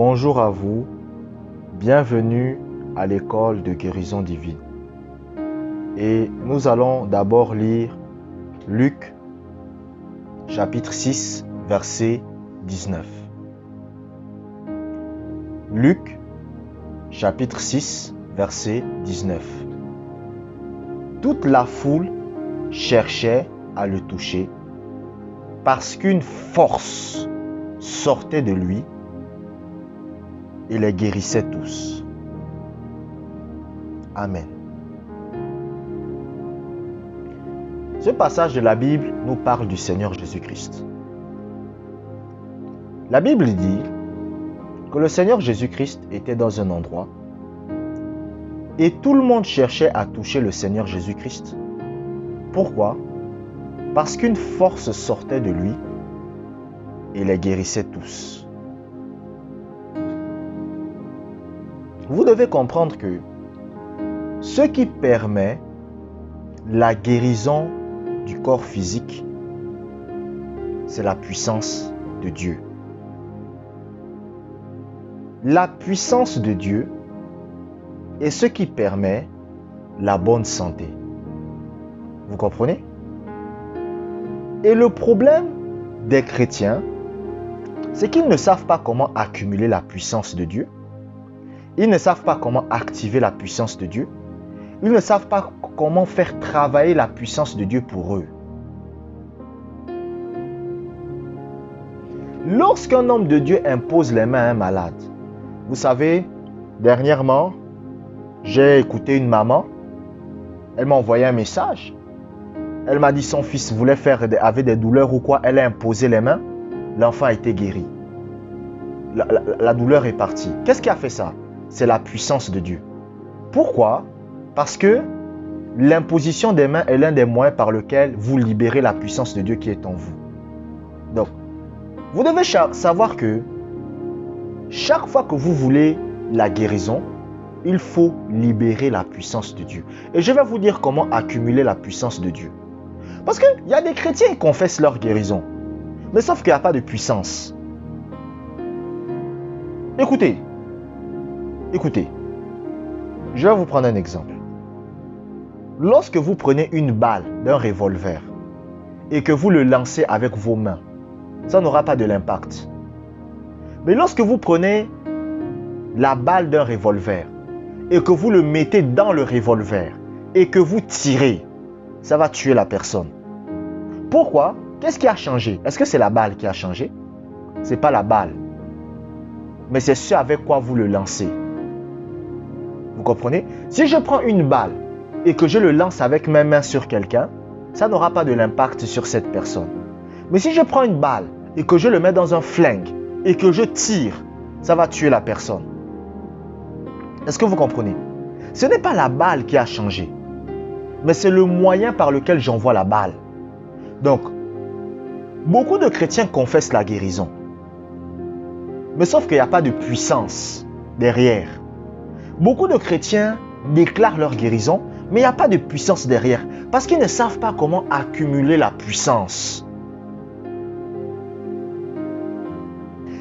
Bonjour à vous, bienvenue à l'école de guérison divine. Et nous allons d'abord lire Luc chapitre 6 verset 19. Luc chapitre 6 verset 19. Toute la foule cherchait à le toucher parce qu'une force sortait de lui et les guérissait tous. Amen. Ce passage de la Bible nous parle du Seigneur Jésus-Christ. La Bible dit que le Seigneur Jésus-Christ était dans un endroit et tout le monde cherchait à toucher le Seigneur Jésus-Christ. Pourquoi? Parce qu'une force sortait de lui et les guérissait tous. Vous devez comprendre que ce qui permet la guérison du corps physique, c'est la puissance de Dieu. La puissance de Dieu est ce qui permet la bonne santé. Vous comprenez? Et le problème des chrétiens, c'est qu'ils ne savent pas comment accumuler la puissance de Dieu. Ils ne savent pas comment activer la puissance de Dieu. Ils ne savent pas comment faire travailler la puissance de Dieu pour eux. Lorsqu'un homme de Dieu impose les mains à un malade, vous savez, dernièrement, j'ai écouté une maman. Elle m'a envoyé un message. Elle m'a dit son fils avait des douleurs ou quoi. Elle a imposé les mains. L'enfant a été guéri. La douleur est partie. Qu'est-ce qui a fait ça? C'est la puissance de Dieu. Pourquoi? Parce que l'imposition des mains est l'un des moyens par lequel vous libérez la puissance de Dieu qui est en vous. Donc, vous devez savoir que chaque fois que vous voulez la guérison, il faut libérer la puissance de Dieu. Et je vais vous dire comment accumuler la puissance de Dieu. Parce qu'il y a des chrétiens qui confessent leur guérison. Mais sauf qu'il n'y a pas de puissance. Écoutez. Je vais vous prendre un exemple. Lorsque vous prenez une balle d'un revolver et que vous le lancez avec vos mains, ça n'aura pas de l'impact. Mais lorsque vous prenez la balle d'un revolver et que vous le mettez dans le revolver et que vous tirez, ça va tuer la personne. Pourquoi? Qu'est-ce qui a changé? Est-ce que c'est la balle qui a changé? Ce n'est pas la balle. Mais c'est ce avec quoi vous le lancez. Vous comprenez? Si je prends une balle et que je le lance avec mes mains sur quelqu'un, ça n'aura pas de l'impact sur cette personne. Mais si je prends une balle et que je le mets dans un flingue et que je tire, ça va tuer la personne. Est-ce que vous comprenez? Ce n'est pas la balle qui a changé, mais c'est le moyen par lequel j'envoie la balle. Donc, beaucoup de chrétiens confessent la guérison. Mais sauf qu'il n'y a pas de puissance derrière. Beaucoup de chrétiens déclarent leur guérison, mais il n'y a pas de puissance derrière. Parce qu'ils ne savent pas comment accumuler la puissance.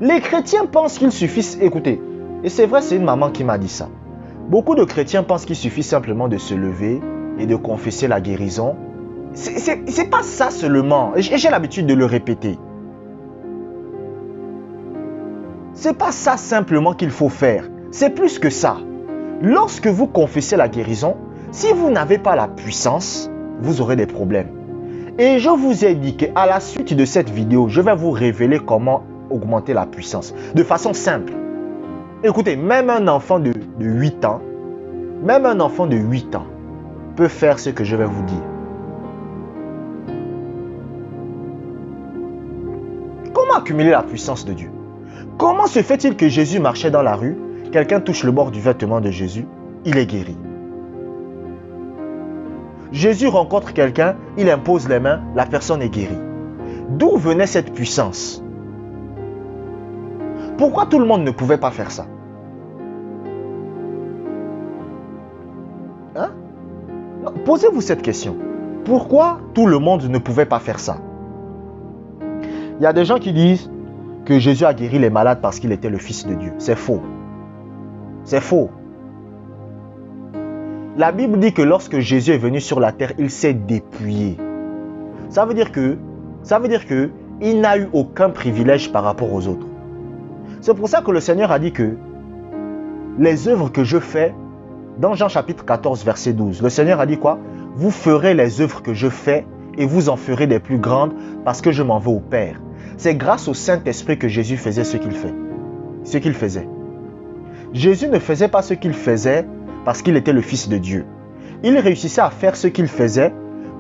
Les chrétiens pensent qu'il suffit, écoutez, et c'est vrai, c'est une maman qui m'a dit ça. Beaucoup de chrétiens pensent qu'il suffit simplement de se lever et de confesser la guérison. C'est pas ça seulement, et j'ai l'habitude de le répéter. C'est pas ça simplement qu'il faut faire, c'est plus que ça. Lorsque vous confessez la guérison, si vous n'avez pas la puissance, vous aurez des problèmes. Et je vous ai dit qu'à la suite de cette vidéo, je vais vous révéler comment augmenter la puissance de façon simple. Écoutez, même un enfant de 8 ans, peut faire ce que je vais vous dire. Comment accumuler la puissance de Dieu? Comment se fait-il que Jésus marchait dans la rue, quelqu'un touche le bord du vêtement de Jésus, il est guéri? Jésus rencontre quelqu'un, il impose les mains, la personne est guérie. D'où venait cette puissance? Pourquoi tout le monde ne pouvait pas faire ça? Hein? Posez-vous cette question. Pourquoi tout le monde ne pouvait pas faire ça? Il y a des gens qui disent, que Jésus a guéri les malades parce qu'il était le Fils de Dieu. C'est faux. C'est faux. La Bible dit que lorsque Jésus est venu sur la terre, il s'est dépouillé. Ça veut dire que il n'a eu aucun privilège par rapport aux autres. C'est pour ça que le Seigneur a dit que les œuvres que je fais, dans Jean chapitre 14, verset 12, le Seigneur a dit quoi? Vous ferez les œuvres que je fais et vous en ferez des plus grandes parce que je m'en vais au Père. C'est grâce au Saint-Esprit que Jésus faisait ce qu'il fait. Ce qu'il faisait. Jésus ne faisait pas ce qu'il faisait parce qu'il était le Fils de Dieu. Il réussissait à faire ce qu'il faisait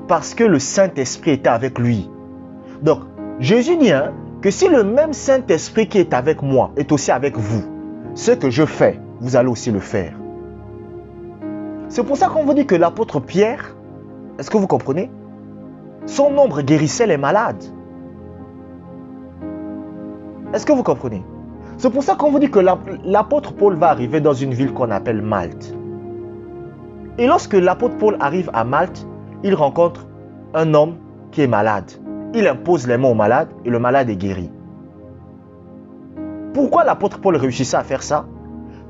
parce que le Saint-Esprit était avec lui. Donc, Jésus dit que si le même Saint-Esprit qui est avec moi est aussi avec vous, ce que je fais, vous allez aussi le faire. C'est pour ça qu'on vous dit que l'apôtre Pierre, est-ce que vous comprenez? Son ombre guérissait les malades. Est-ce que vous comprenez? C'est pour ça qu'on vous dit que l'apôtre Paul va arriver dans une ville qu'on appelle Malte. Et lorsque l'apôtre Paul arrive à Malte, il rencontre un homme qui est malade. Il impose les mains au malade et le malade est guéri. Pourquoi l'apôtre Paul réussissait à faire ça?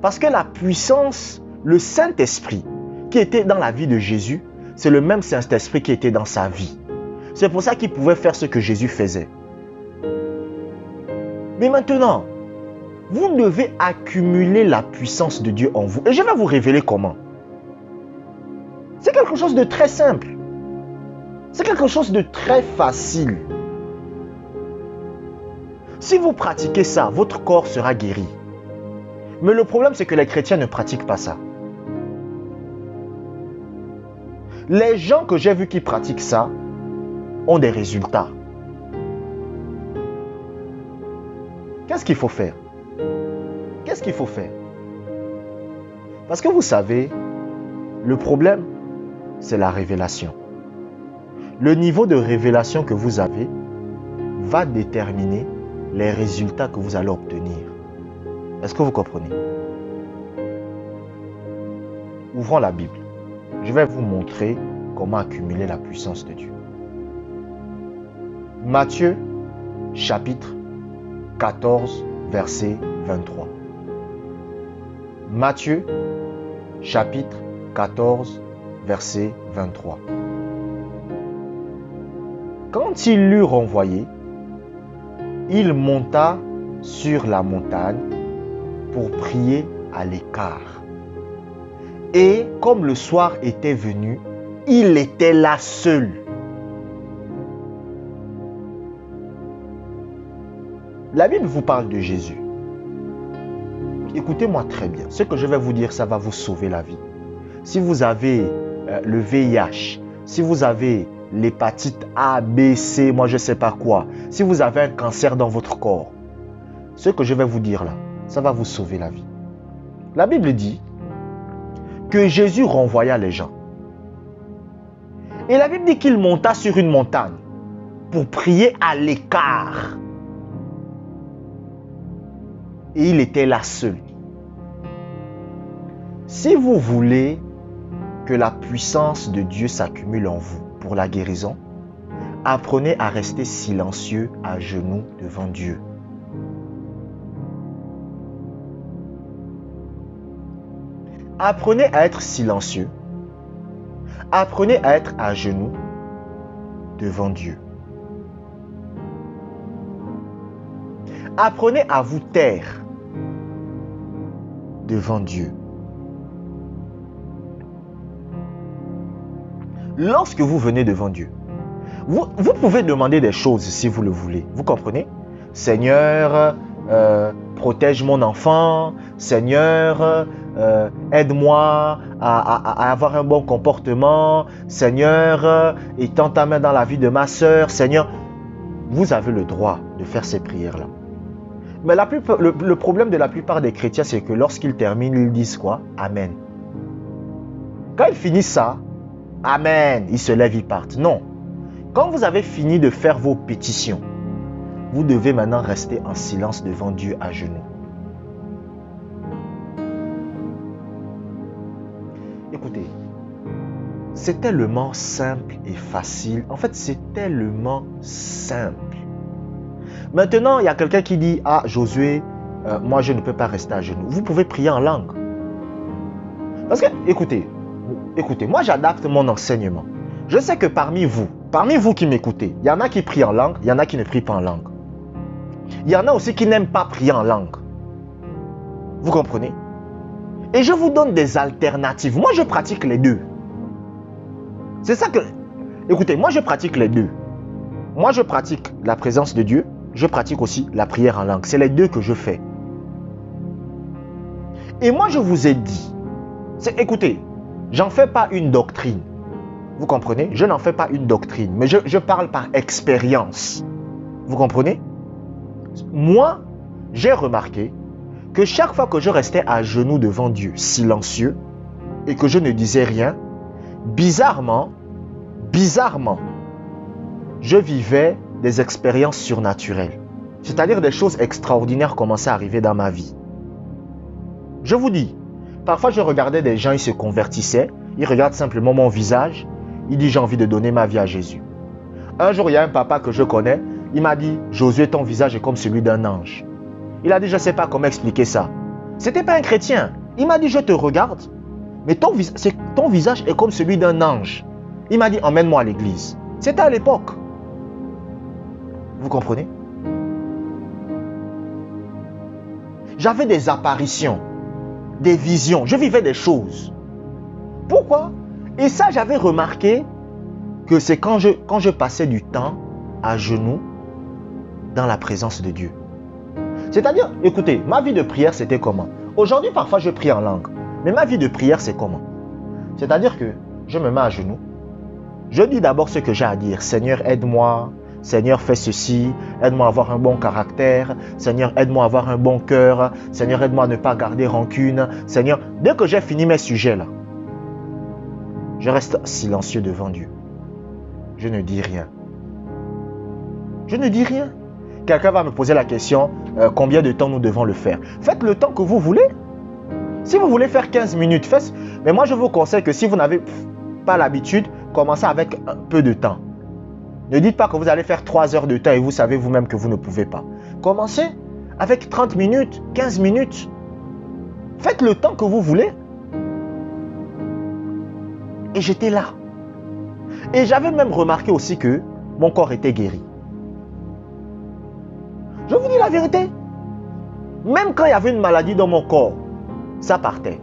Parce que la puissance, le Saint-Esprit qui était dans la vie de Jésus, c'est le même Saint-Esprit qui était dans sa vie. C'est pour ça qu'il pouvait faire ce que Jésus faisait. Mais maintenant, vous devez accumuler la puissance de Dieu en vous. Et je vais vous révéler comment. C'est quelque chose de très simple. C'est quelque chose de très facile. Si vous pratiquez ça, votre corps sera guéri. Mais le problème, c'est que les chrétiens ne pratiquent pas ça. Les gens que j'ai vus qui pratiquent ça ont des résultats. Qu'est-ce qu'il faut faire? Qu'est-ce qu'il faut faire? Parce que vous savez, le problème, c'est la révélation. Le niveau de révélation que vous avez va déterminer les résultats que vous allez obtenir. Est-ce que vous comprenez? Ouvrons la Bible. Je vais vous montrer comment accumuler la puissance de Dieu. Matthieu, chapitre 14, verset 23. Matthieu, chapitre 14, verset 23. Quand il l'eut renvoyé, il monta sur la montagne pour prier à l'écart. Et comme le soir était venu, il était là seul. La Bible vous parle de Jésus. Écoutez-moi très bien. Ce que je vais vous dire, ça va vous sauver la vie. Si vous avez le VIH, si vous avez l'hépatite A, B, C, moi je ne sais pas quoi, si vous avez un cancer dans votre corps, ce que je vais vous dire là, ça va vous sauver la vie. La Bible dit que Jésus renvoya les gens. Et la Bible dit qu'il monta sur une montagne pour prier à l'écart. Et il était là seul. Si vous voulez que la puissance de Dieu s'accumule en vous pour la guérison, apprenez à rester silencieux à genoux devant Dieu. Apprenez à être silencieux. Apprenez à être à genoux devant Dieu. Apprenez à vous taire devant Dieu. Lorsque vous venez devant Dieu, vous pouvez demander des choses si vous le voulez. Vous comprenez? Seigneur, protège mon enfant. Seigneur, aide-moi à avoir un bon comportement. Seigneur, étends ta main dans la vie de ma soeur. Seigneur, vous avez le droit de faire ces prières-là. Mais le problème de la plupart des chrétiens, c'est que lorsqu'ils terminent, ils disent quoi? Amen. Quand ils finissent ça, Amen, ils se lèvent, ils partent. Non. Quand vous avez fini de faire vos pétitions, vous devez maintenant rester en silence devant Dieu à genoux. Écoutez, c'est tellement simple et facile. En fait, c'est tellement simple. Maintenant, il y a quelqu'un qui dit, ah Josué, moi je ne peux pas rester à genoux. Vous pouvez prier en langue. Parce que, écoutez, moi j'adapte mon enseignement. Je sais que parmi vous qui m'écoutez, il y en a qui prient en langue, il y en a qui ne prient pas en langue. Il y en a aussi qui n'aiment pas prier en langue. Vous comprenez? Et je vous donne des alternatives. Moi, je pratique les deux. C'est ça que... Écoutez, moi, je pratique les deux. Moi, je pratique la présence de Dieu. Je pratique aussi la prière en langue. C'est les deux que je fais. Et moi, je vous ai dit... Écoutez, j'en fais pas une doctrine. Vous comprenez? Je n'en fais pas une doctrine. Mais je parle par expérience. Vous comprenez? Moi, j'ai remarqué que chaque fois que je restais à genoux devant Dieu, silencieux, et que je ne disais rien, bizarrement, je vivais des expériences surnaturelles. C'est-à-dire des choses extraordinaires commençaient à arriver dans ma vie. Je vous dis, parfois je regardais des gens, ils se convertissaient, ils regardent simplement mon visage, ils disent j'ai envie de donner ma vie à Jésus. Un jour, il y a un papa que je connais, il m'a dit, Josué, ton visage est comme celui d'un ange. Il a dit, je ne sais pas comment expliquer ça. C'était pas un chrétien. Il m'a dit, je te regarde, mais ton visage est comme celui d'un ange. Il m'a dit, emmène-moi à l'église. C'était à l'époque. Vous comprenez? J'avais des apparitions, des visions, je vivais des choses. Pourquoi? Et ça, j'avais remarqué que c'est quand je passais du temps à genoux dans la présence de Dieu. C'est-à-dire, écoutez, ma vie de prière, c'était comment? Aujourd'hui, parfois, je prie en langue. Mais ma vie de prière, c'est comment? C'est-à-dire que je me mets à genoux. Je dis d'abord ce que j'ai à dire. Seigneur, aide-moi. Seigneur, fais ceci. Aide-moi à avoir un bon caractère. Seigneur, aide-moi à avoir un bon cœur. Seigneur, aide-moi à ne pas garder rancune. Seigneur, dès que j'ai fini mes sujets là, je reste silencieux devant Dieu. Je ne dis rien. Je ne dis rien. Quelqu'un va me poser la question, combien de temps nous devons le faire? Faites le temps que vous voulez. Si vous voulez faire 15 minutes, faites. Mais moi, je vous conseille que si vous n'avez pas l'habitude, commencez avec un peu de temps. Ne dites pas que vous allez faire 3 heures de temps et vous savez vous-même que vous ne pouvez pas. Commencez avec 30 minutes, 15 minutes. Faites le temps que vous voulez. Et j'étais là. Et j'avais même remarqué aussi que mon corps était guéri. Je vous dis la vérité. Même quand il y avait une maladie dans mon corps, ça partait.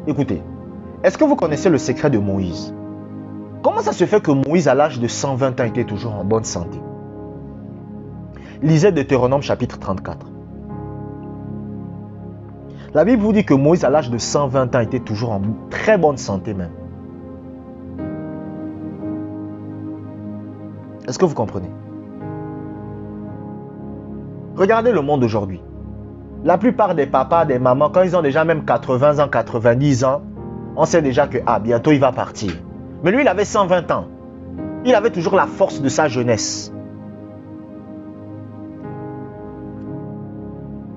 Écoutez, est-ce que vous connaissez le secret de Moïse? Comment ça se fait que Moïse, à l'âge de 120 ans, était toujours en bonne santé? Lisez Deutéronome chapitre 34. La Bible vous dit que Moïse, à l'âge de 120 ans, était toujours en très bonne santé même. Est-ce que vous comprenez? Regardez le monde aujourd'hui. La plupart des papas, des mamans, quand ils ont déjà même 80 ans, 90 ans, on sait déjà que bientôt il va partir. Mais lui, il avait 120 ans. Il avait toujours la force de sa jeunesse.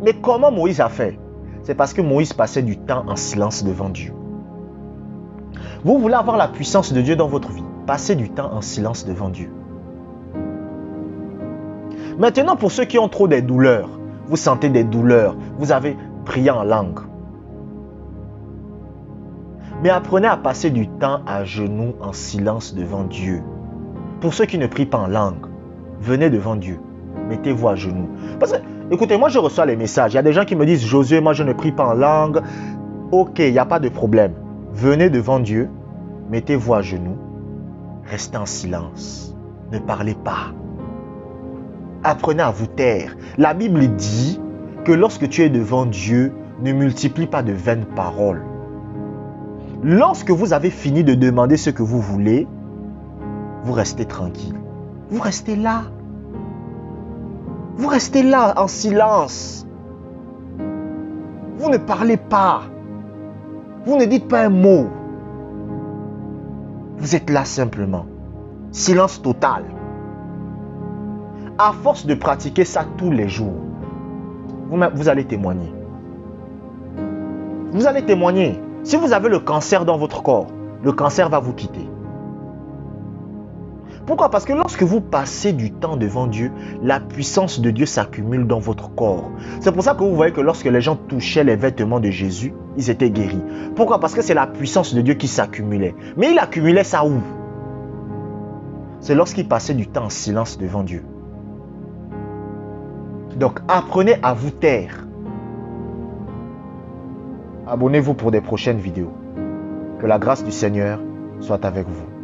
Mais comment Moïse a fait? C'est parce que Moïse passait du temps en silence devant Dieu. Vous voulez avoir la puissance de Dieu dans votre vie? Passez du temps en silence devant Dieu. Maintenant, pour ceux qui ont trop des douleurs, vous sentez des douleurs, vous avez prié en langue. Mais apprenez à passer du temps à genoux en silence devant Dieu. Pour ceux qui ne prient pas en langue, venez devant Dieu. Mettez-vous à genoux. Parce que, écoutez, moi je reçois les messages. Il y a des gens qui me disent, Josué, moi je ne prie pas en langue. Ok, il n'y a pas de problème. Venez devant Dieu, mettez-vous à genoux, restez en silence. Ne parlez pas. Apprenez à vous taire. La Bible dit que lorsque tu es devant Dieu, ne multiplie pas de vaines paroles. Lorsque vous avez fini de demander ce que vous voulez, vous restez tranquille. Vous restez là. Vous restez là en silence. Vous ne parlez pas. Vous ne dites pas un mot. Vous êtes là simplement. Silence total. À force de pratiquer ça tous les jours, vous allez témoigner. Vous allez témoigner. Si vous avez le cancer dans votre corps, le cancer va vous quitter. Pourquoi? Parce que lorsque vous passez du temps devant Dieu, la puissance de Dieu s'accumule dans votre corps. C'est pour ça que vous voyez que lorsque les gens touchaient les vêtements de Jésus, ils étaient guéris. Pourquoi? Parce que c'est la puissance de Dieu qui s'accumulait. Mais il accumulait ça où? C'est lorsqu'il passait du temps en silence devant Dieu. Donc, apprenez à vous taire. Abonnez-vous pour des prochaines vidéos. Que la grâce du Seigneur soit avec vous.